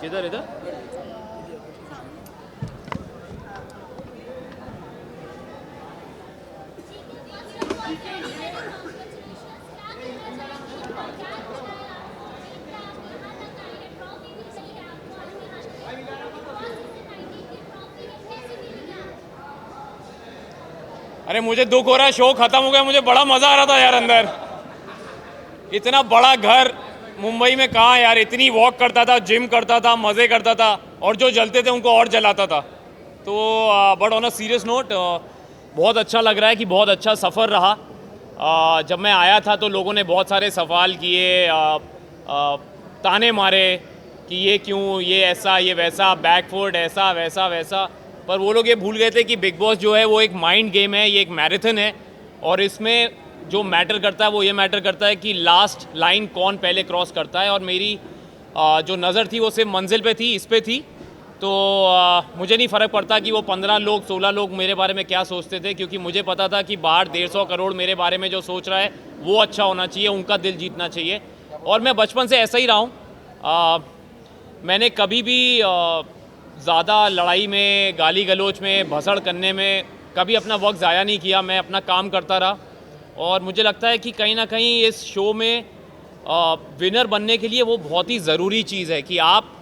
किधर इधर? अरे मुझे दुख हो रहा है, शो खत्म हो गया, मुझे बड़ा मजा आ रहा था यार अंदर। इतना बड़ा घर मुंबई में कहाँ यार, इतनी वॉक करता था, जिम करता था, मज़े करता था, और जो जलते थे उनको और जलाता था। तो but on a serious note बहुत अच्छा लग रहा है कि बहुत अच्छा सफ़र रहा। जब मैं आया था तो लोगों ने बहुत सारे सवाल किए, ताने मारे कि ये क्यों, ये ऐसा, ये वैसा, बैकफुट ऐसा वैसा वैसा। पर वो लोग ये भूल गए थे कि बिग बॉस जो है वो एक माइंड गेम है, ये एक मैराथन है, और इसमें जो मैटर करता है वो ये मैटर करता है कि लास्ट लाइन कौन पहले क्रॉस करता है। और मेरी जो नज़र थी वो सिर्फ मंजिल पे थी, इस पे थी। तो मुझे नहीं फ़र्क पड़ता कि वो 15 लोग 16 लोग मेरे बारे में क्या सोचते थे, क्योंकि मुझे पता था कि बाहर 150 करोड़ मेरे बारे में जो सोच रहा है वो अच्छा होना चाहिए, उनका दिल जीतना चाहिए। और मैं बचपन से ऐसा ही रहा हूँ। मैंने कभी भी ज़्यादा लड़ाई में, गाली गलौज में, भसड़ करने में कभी अपना वक्त ज़ाया नहीं किया। मैं अपना काम करता रहा, और मुझे लगता है कि कहीं ना कहीं इस शो में विनर बनने के लिए वो बहुत ही ज़रूरी चीज़ है कि आप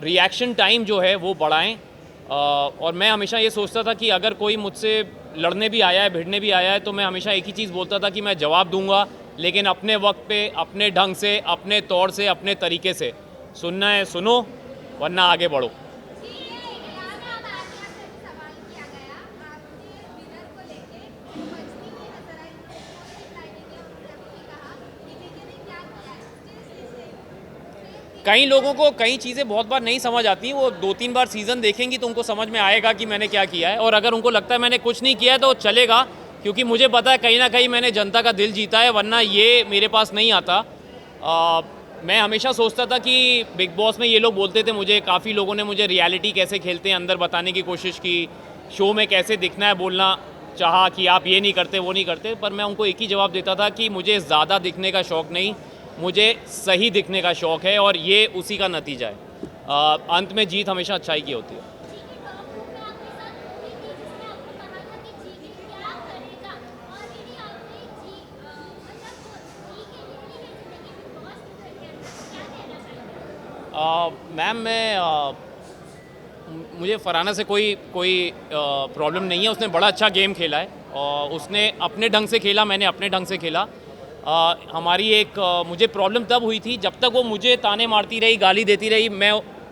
रिएक्शन टाइम जो है वो बढ़ाएं। और मैं हमेशा ये सोचता था कि अगर कोई मुझसे लड़ने भी आया है, भिड़ने भी आया है, तो मैं हमेशा एक ही चीज़ बोलता था कि मैं जवाब दूंगा, लेकिन अपने वक्त पे, अपने ढंग से, अपने तौर से, अपने तरीके से। सुनना है सुनो, वरना आगे बढ़ो। कई लोगों को कई चीज़ें बहुत बार नहीं समझ आती, वो 2-3 बार सीज़न देखेंगी तो उनको समझ में आएगा कि मैंने क्या किया है। और अगर उनको लगता है मैंने कुछ नहीं किया है तो चलेगा, क्योंकि मुझे पता है कहीं ना कहीं मैंने जनता का दिल जीता है, वरना ये मेरे पास नहीं आता। मैं हमेशा सोचता था कि बिग बॉस में ये लोग बोलते थे मुझे, काफ़ी लोगों ने मुझे रियलिटी कैसे खेलते हैं अंदर बताने की कोशिश की, शो में कैसे दिखना है बोलना चाहा कि आप ये नहीं करते वो नहीं करते। पर मैं उनको एक ही जवाब देता था कि मुझे ज़्यादा दिखने का शौक़ नहीं, मुझे सही दिखने का शौक़ है, और ये उसी का नतीजा है। अंत में जीत हमेशा अच्छाई की होती है। मैम मुझे फरहाना से कोई कोई प्रॉब्लम नहीं है। उसने बड़ा अच्छा गेम खेला है, और उसने अपने ढंग से खेला, मैंने अपने ढंग से खेला। हमारी एक मुझे प्रॉब्लम तब हुई थी जब तक वो मुझे ताने मारती रही, गाली देती रही,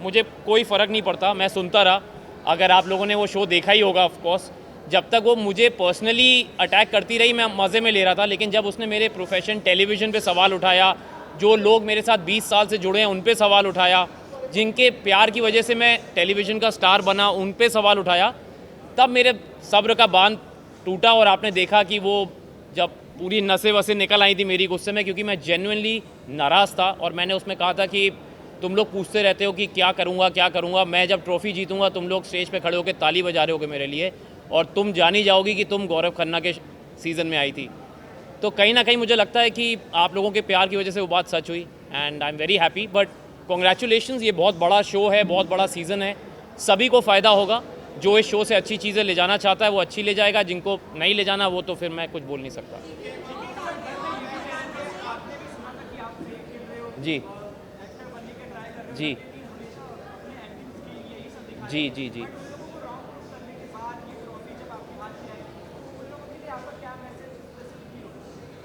मुझे कोई फ़र्क नहीं पड़ता, मैं सुनता रहा। अगर आप लोगों ने वो शो देखा ही होगा ऑफ कोर्स, जब तक वो मुझे पर्सनली अटैक करती रही मैं मज़े में ले रहा था। लेकिन जब उसने मेरे प्रोफेशन टेलीविज़न पे सवाल उठाया, जो लोग मेरे साथ 20 साल से जुड़े हैं उन पे सवाल उठाया, जिनके प्यार की वजह से मैं टेलीविज़न का स्टार बना उन पे सवाल उठाया, तब मेरे सब्र का बांध टूटा। और आपने देखा कि वो जब पूरी नसें वसें निकल आई थी मेरी गुस्से में, क्योंकि मैं जेन्युइनली नाराज़ था। और मैंने उसमें कहा था कि तुम लोग पूछते रहते हो कि क्या करूँगा क्या करूँगा, मैं जब ट्रॉफ़ी जीतूँगा तुम लोग स्टेज पे खड़े होकर ताली बजा रहे होगे मेरे लिए, और तुम जानी जाओगी कि तुम गौरव खन्ना के सीज़न में आई थी। तो कहीं ना कहीं मुझे लगता है कि आप लोगों के प्यार की वजह से वो बात सच हुई, and I am very happy. But congratulations, ये बहुत बड़ा शो है, बहुत बड़ा सीज़न है, सभी को फ़ायदा होगा। जो इस शो से अच्छी चीज़ें ले जाना चाहता है वो अच्छी ले जाएगा, जिनको नहीं ले जाना वो तो फिर मैं कुछ बोल नहीं सकता। जी जी जी जी जी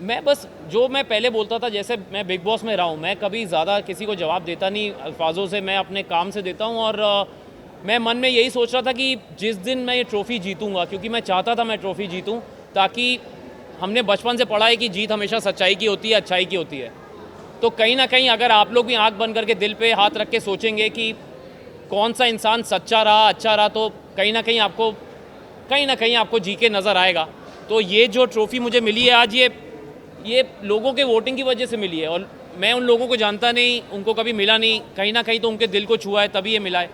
मैं बस जो मैं पहले बोलता था, जैसे मैं बिग बॉस में रहा हूँ, मैं कभी ज़्यादा किसी को जवाब देता नहीं अल्फाजों से, मैं अपने काम से देता हूँ। और मैं मन में यही सोच रहा था कि जिस दिन मैं ये ट्रॉफ़ी जीतूँगा, क्योंकि मैं चाहता था मैं ट्रॉफ़ी जीतूँ, ताकि हमने बचपन से पढ़ा है कि जीत हमेशा सच्चाई की होती है, अच्छाई की होती है। तो कहीं ना कहीं अगर आप लोग भी आंख बंद करके दिल पे हाथ रख के सोचेंगे कि कौन सा इंसान सच्चा रहा, अच्छा रहा, तो कहीं ना कहीं आपको जी के नज़र आएगा। तो ये जो ट्रॉफ़ी मुझे मिली है आज, ये लोगों के वोटिंग की वजह से मिली है, और मैं उन लोगों को जानता नहीं, उनको कभी मिला नहीं, कहीं ना कहीं तो उनके दिल को छुआ है तभी ये मिला है।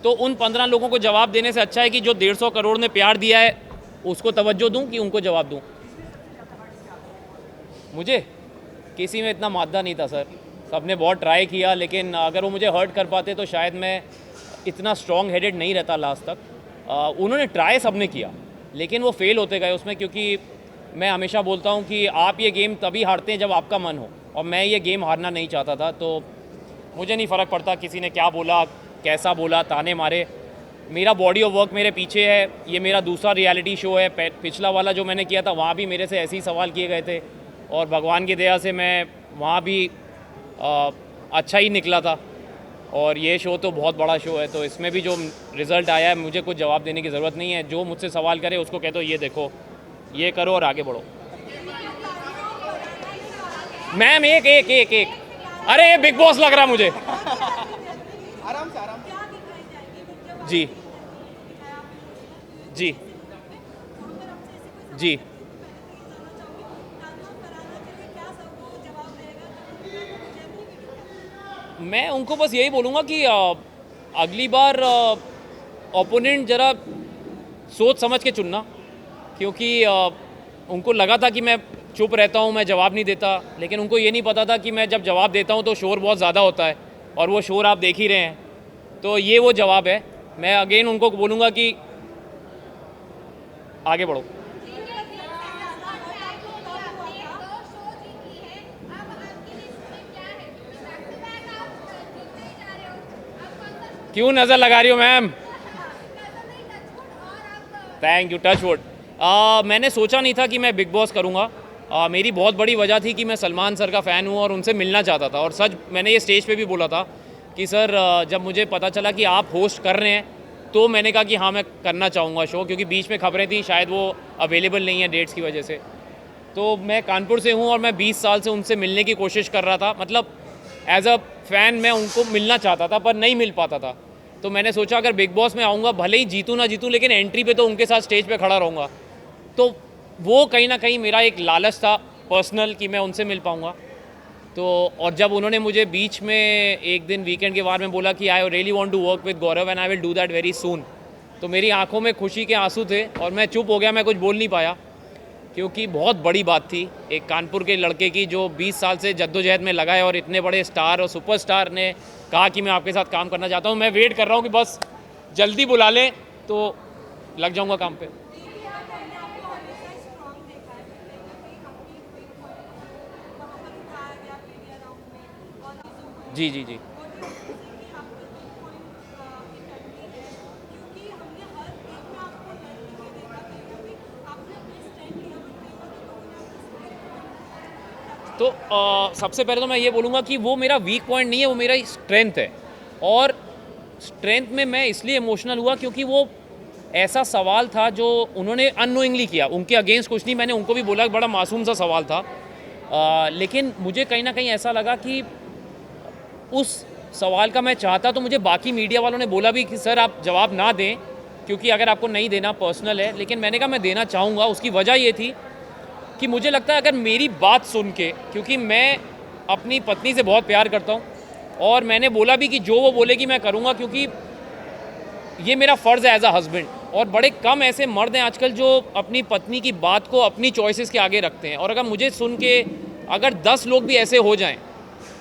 तो उन 15 लोगों को जवाब देने से अच्छा है कि जो 150 करोड़ ने प्यार दिया है उसको तवज्जो दूं कि उनको जवाब दूं। मुझे किसी में इतना मादा नहीं था सर, सबने बहुत ट्राई किया, लेकिन अगर वो मुझे हर्ट कर पाते तो शायद मैं इतना स्ट्रॉन्ग हेडेड नहीं रहता लास्ट तक। उन्होंने ट्राई सबने किया, लेकिन वो फेल होते गए उसमें, क्योंकि मैं हमेशा बोलता हूँ कि आप ये गेम तभी हारते हैं जब आपका मन हो, और मैं ये गेम हारना नहीं चाहता था। तो मुझे नहीं फ़र्क पड़ता किसी ने क्या बोला, कैसा बोला, ताने मारे। मेरा बॉडी ऑफ वर्क मेरे पीछे है, ये मेरा दूसरा रियलिटी शो है। पिछला वाला जो मैंने किया था वहाँ भी मेरे से ऐसे ही सवाल किए गए थे, और भगवान की दया से मैं वहाँ भी अच्छा ही निकला था। और ये शो तो बहुत बड़ा शो है, तो इसमें भी जो रिज़ल्ट आया है मुझे कुछ जवाब देने की ज़रूरत नहीं है। जो मुझसे सवाल करे उसको कह दो ये देखो, ये करो और आगे बढ़ो। मैम एक एक एक एक अरे ये बिग बॉस लग रहा मुझे। आराम से जी जी जी मैं उनको बस यही बोलूँगा कि अगली बार ओपोनेंट ज़रा सोच समझ के चुनना, क्योंकि उनको लगा था कि मैं चुप रहता हूँ, मैं जवाब नहीं देता, लेकिन उनको ये नहीं पता था कि मैं जब जवाब देता हूँ तो शोर बहुत ज़्यादा होता है, और वो शोर आप देख ही रहे हैं। तो ये वो जवाब है। मैं अगेन उनको बोलूँगा कि आगे बढ़ो। क्यों नज़र लगा रही हो ma'am? Thank you, touch wood. मैंने सोचा नहीं था कि मैं बिग बॉस करूँगा। मेरी बहुत बड़ी वजह थी कि मैं सलमान सर का फ़ैन हूँ और उनसे मिलना चाहता था। और सच मैंने ये स्टेज पे भी बोला था कि सर जब मुझे पता चला कि आप होस्ट कर रहे हैं तो मैंने कहा कि हाँ मैं करना चाहूँगा शो, क्योंकि बीच में खबरें थी शायद वो अवेलेबल नहीं है डेट्स की वजह से। तो मैं कानपुर से हूँ और मैं 20 साल से उनसे मिलने की कोशिश कर रहा था, मतलब एज अ फ़ैन मैं उनको मिलना चाहता था पर नहीं मिल पाता था। तो मैंने सोचा अगर बिग बॉस में आऊँगा, भले ही जीतूँ ना जीतूँ, लेकिन एंट्री पे तो उनके साथ स्टेज पे खड़ा रहूँगा। तो वो कहीं ना कहीं मेरा एक लालच था पर्सनल कि मैं उनसे मिल पाऊँगा। तो और जब उन्होंने मुझे बीच में एक दिन वीकेंड के बारे में बोला कि I really want to work with Gaurav and I will do that very soon, तो मेरी आंखों में खुशी के आंसू थे और मैं चुप हो गया, मैं कुछ बोल नहीं पाया, क्योंकि बहुत बड़ी बात थी एक कानपुर के लड़के की जो 20 साल से जद्दोजहद में लगा है और इतने बड़े स्टार और सुपरस्टार ने कहा कि मैं आपके साथ काम करना चाहता हूँ। मैं वेट कर रहा हूँ कि बस जल्दी बुला लें तो लग जाऊँगा काम पे। जी जी जी तो सबसे पहले तो मैं ये बोलूँगा कि वो मेरा वीक पॉइंट नहीं है, वो मेरा स्ट्रेंथ है। और स्ट्रेंथ में मैं इसलिए इमोशनल हुआ क्योंकि वो ऐसा सवाल था जो उन्होंने अननोइंगली किया, उनके अगेंस्ट कुछ नहीं, मैंने उनको भी बोला बड़ा मासूम सा सवाल था। लेकिन मुझे कहीं ना कहीं ऐसा लगा कि उस सवाल का मैं चाहता तो मुझे बाकी मीडिया वालों ने बोला भी कि सर आप जवाब ना दें, क्योंकि अगर आपको नहीं देना पर्सनल है, लेकिन मैंने कहा मैं देना चाहूँगा। उसकी वजह ये थी कि मुझे लगता है अगर मेरी बात सुन के, क्योंकि मैं अपनी पत्नी से बहुत प्यार करता हूँ और मैंने बोला भी कि जो वो बोलेगी मैं करूँगा, क्योंकि ये मेरा फ़र्ज़ है एज अ हस्बैंड। और बड़े कम ऐसे मर्द हैं आजकल जो अपनी पत्नी की बात को अपनी चॉइसेस के आगे रखते हैं, और अगर मुझे सुन के अगर 10 लोग भी ऐसे हो जाएं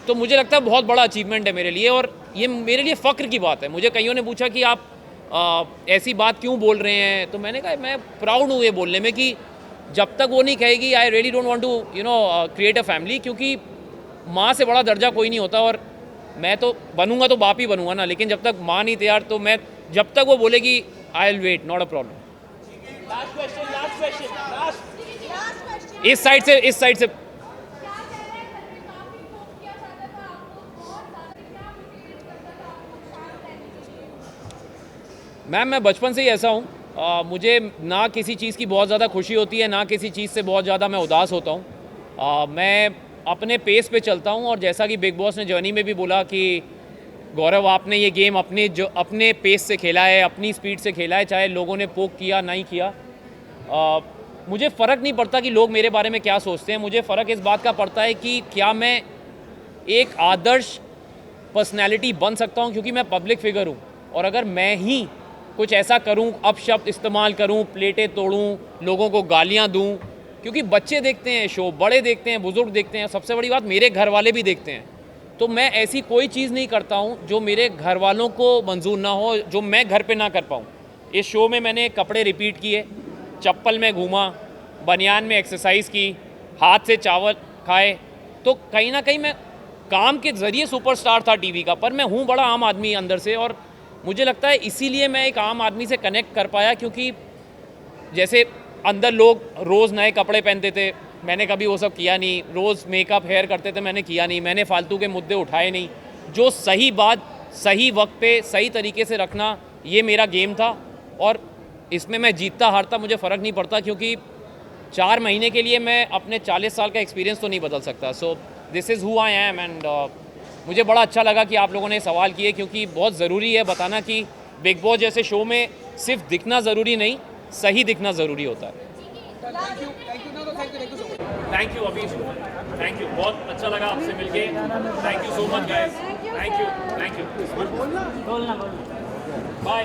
तो मुझे लगता है बहुत बड़ा अचीवमेंट है मेरे लिए, और ये मेरे लिए फ़ख्र की बात है। मुझे कईयों ने पूछा कि आप ऐसी बात क्यों बोल रहे हैं, तो मैंने कहा मैं प्राउड हूँ ये बोलने में कि जब तक वो नहीं कहेगी I really don't want to create a family, क्योंकि माँ से बड़ा दर्जा कोई नहीं होता। और मैं तो बनूंगा तो बाप ही बनूंगा ना, लेकिन जब तक माँ नहीं तैयार तो मैं, जब तक वो बोलेगी I will wait, not a problem. इस साइड से मैम मैं बचपन से ही ऐसा हूँ। मुझे ना किसी चीज़ की बहुत ज़्यादा खुशी होती है, ना किसी चीज़ से बहुत ज़्यादा मैं उदास होता हूँ। मैं अपने पेस पे चलता हूँ, और जैसा कि बिग बॉस ने जर्नी में भी बोला कि गौरव आपने ये गेम अपने पेस से खेला है, अपनी स्पीड से खेला है, चाहे लोगों ने पोक किया नहीं किया। मुझे फ़र्क नहीं पड़ता कि लोग मेरे बारे में क्या सोचते हैं, मुझे फ़र्क इस बात का पड़ता है कि क्या मैं एक आदर्श पर्सनैलिटी बन सकता हूँ, क्योंकि मैं पब्लिक फिगर हूँ। और अगर मैं ही कुछ ऐसा करूं, अपशब्द इस्तेमाल करूं, प्लेटें तोड़ूं, लोगों को गालियां दूं, क्योंकि बच्चे देखते हैं शो, बड़े देखते हैं, बुजुर्ग देखते हैं, सबसे बड़ी बात मेरे घर वाले भी देखते हैं। तो मैं ऐसी कोई चीज़ नहीं करता हूँ जो मेरे घर वालों को मंजूर ना हो, जो मैं घर पे ना कर पाऊँ। इस शो में मैंने कपड़े रिपीट किए, चप्पल में घूमा, बनियान में एक्सरसाइज की, हाथ से चावल खाए। तो कहीं ना कहीं मैं काम के ज़रिए सुपरस्टार था टीवी का, पर मैं हूँ बड़ा आम आदमी अंदर से। और मुझे लगता है इसीलिए मैं एक आम आदमी से कनेक्ट कर पाया, क्योंकि जैसे अंदर लोग रोज़ नए कपड़े पहनते थे, मैंने कभी वो सब किया नहीं। रोज़ मेकअप हेयर करते थे, मैंने किया नहीं। मैंने फालतू के मुद्दे उठाए नहीं। जो सही बात सही वक्त पे सही तरीके से रखना, ये मेरा गेम था। और इसमें मैं जीतता हारता मुझे फ़र्क नहीं पड़ता, क्योंकि 4 महीने के लिए मैं अपने 40 साल का एक्सपीरियंस तो नहीं बदल सकता। So this is who I am. And मुझे बड़ा अच्छा लगा कि आप लोगों ने सवाल किए, क्योंकि बहुत ज़रूरी है बताना कि बिग बॉस जैसे शो में सिर्फ दिखना ज़रूरी नहीं, सही दिखना ज़रूरी होता है। Thank you. No, thank you so much. Thank you अभी, थैंक यू, बहुत अच्छा लगा आपसे मिलके। Thank you so much guys, thank you bye.